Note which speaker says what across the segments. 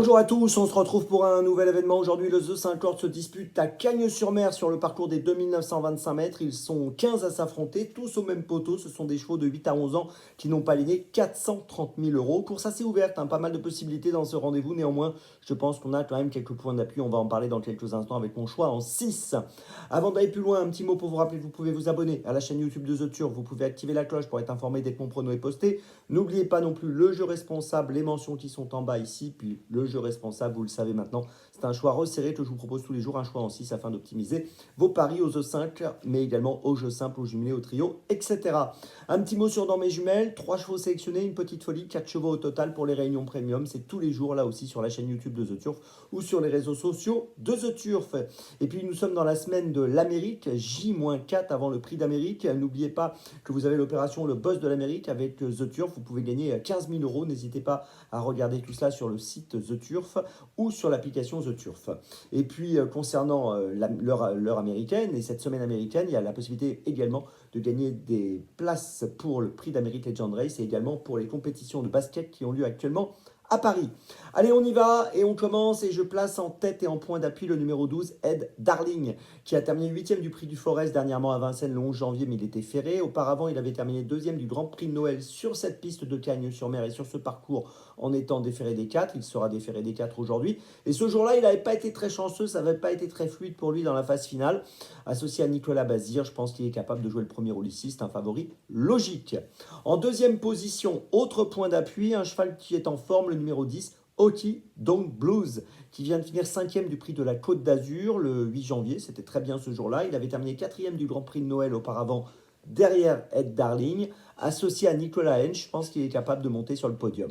Speaker 1: Bonjour à tous, on se retrouve pour un nouvel événement. Aujourd'hui, le The 50 se dispute à Cagnes-sur-Mer sur le parcours des 2925 mètres. Ils sont 15 à s'affronter, tous au même poteau. Ce sont des chevaux de 8 à 11 ans qui n'ont pas aligné 430 000 euros. Course assez ouverte, pas mal de possibilités dans ce rendez-vous. Néanmoins, je pense qu'on a quand même quelques points d'appui. On va en parler dans quelques instants avec mon choix en 6. Avant d'aller plus loin, un petit mot pour vous rappeler, vous pouvez vous abonner à la chaîne YouTube de The Turf. Vous pouvez activer la cloche pour être informé dès que mon prono est posté. N'oubliez pas non plus le jeu responsable, les mentions qui sont en bas ici, puis le jeu responsable, vous le savez maintenant, c'est un choix resserré que je vous propose tous les jours, un choix en 6 afin d'optimiser vos paris aux E5, mais également aux jeux simples, aux jumelés, au trio, etc. Un petit mot sur dans mes jumelles, 3 chevaux sélectionnés, une petite folie, 4 chevaux au total pour les réunions premium, c'est tous les jours là aussi sur la chaîne YouTube de The Turf ou sur les réseaux sociaux de The Turf. Et puis nous sommes dans la semaine de l'Amérique, J-4 avant le prix d'Amérique. N'oubliez pas que vous avez l'opération Le Boss de l'Amérique avec The Turf, vous pouvez gagner 15 000 euros, n'hésitez pas à regarder tout cela sur le site The Turf ou sur l'application The Turf. Et puis concernant l'heure américaine et cette semaine américaine, il y a la possibilité également de gagner des places pour le prix d'Amérique Legend Race et également pour les compétitions de basket qui ont lieu actuellement à Paris. Allez, on y va et on commence et je place en tête et en point d'appui le numéro 12, Ed Darling, qui a terminé 8e du prix du Forest dernièrement à Vincennes le 11 janvier, mais il était ferré. Auparavant, il avait terminé 2e du Grand Prix de Noël sur cette piste de Cagnes-sur-Mer et sur ce parcours en étant déféré des 4. Il sera déféré des 4 aujourd'hui. Et ce jour-là, il n'avait pas été très chanceux, ça n'avait pas été très fluide pour lui dans la phase finale. Associé à Nicolas Bazir, je pense qu'il est capable de jouer le premier rôle ici, c'est un favori logique. En deuxième position, autre point d'appui, un cheval qui est en forme, le numéro 10, Oti Dong Blues, qui vient de finir 5e du prix de la Côte d'Azur le 8 janvier. C'était très bien ce jour-là. Il avait terminé 4e du Grand Prix de Noël auparavant, derrière Ed Darling. Associé à Nicolas Hench, je pense qu'il est capable de monter sur le podium.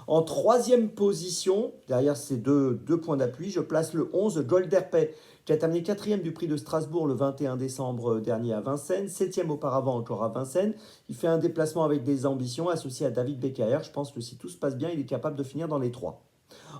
Speaker 1: En troisième position, derrière ces deux points d'appui, je place le 11 Golderpay, qui a terminé 4e du prix de Strasbourg le 21 décembre dernier à Vincennes, 7e auparavant encore à Vincennes. Il fait un déplacement avec des ambitions associé à David Beccaer. Je pense que si tout se passe bien, il est capable de finir dans les 3.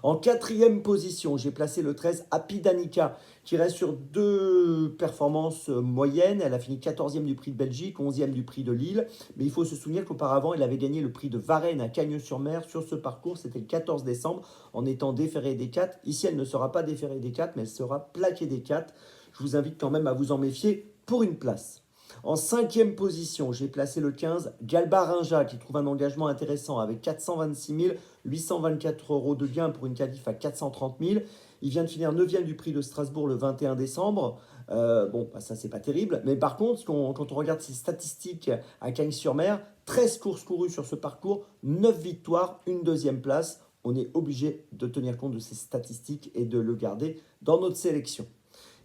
Speaker 1: En quatrième position, j'ai placé le 13 Happy Danica, qui reste sur 2 performances moyennes. Elle a fini 14e du prix de Belgique, 11e du prix de Lille. Mais il faut se souvenir qu'auparavant, elle avait gagné le prix de Varennes à Cagnes-sur-Mer sur ce parcours. C'était le 14 décembre en étant déférée des 4. Ici, elle ne sera pas déférée des 4, mais elle sera plaquée des 4. Je vous invite quand même à vous en méfier pour une place. En cinquième position, j'ai placé le 15, Galba Rinja, qui trouve un engagement intéressant avec 426 824 euros de gain pour une qualif à 430 000. Il vient de finir 9e du prix de Strasbourg le 21 décembre. Ça, c'est pas terrible. Mais par contre, quand on regarde ses statistiques à Cagnes-sur-Mer, 13 courses courues sur ce parcours, 9 victoires, une deuxième place. On est obligé de tenir compte de ces statistiques et de le garder dans notre sélection.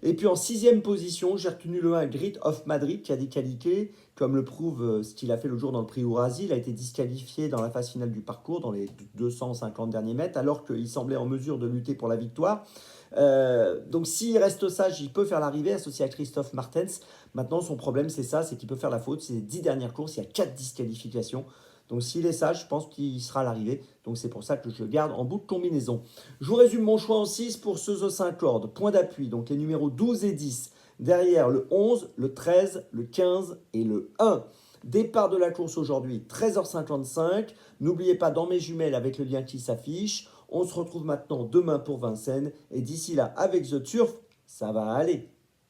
Speaker 1: Et puis en sixième position, j'ai retenu le 1 Grit of Madrid qui a des qualités, comme le prouve ce qu'il a fait le jour dans le prix Ourasi. Il a été disqualifié dans la phase finale du parcours, dans les 250 derniers mètres, alors qu'il semblait en mesure de lutter pour la victoire. Donc s'il reste sage, il peut faire l'arrivée associé à Christophe Martens. Maintenant, son problème, c'est ça, c'est qu'il peut faire la faute. C'est les 10 dernières courses, il y a 4 disqualifications. Donc s'il est sage, je pense qu'il sera à l'arrivée. Donc c'est pour ça que je le garde en bout de combinaison. Je vous résume mon choix en 6 pour ce The 5 cordes. Point d'appui, donc les numéros 12 et 10. Derrière le 11, le 13, le 15 et le 1. Départ de la course aujourd'hui, 13h55. N'oubliez pas dans mes jumelles avec le lien qui s'affiche. On se retrouve maintenant demain pour Vincennes. Et d'ici là, avec The Turf, ça va aller.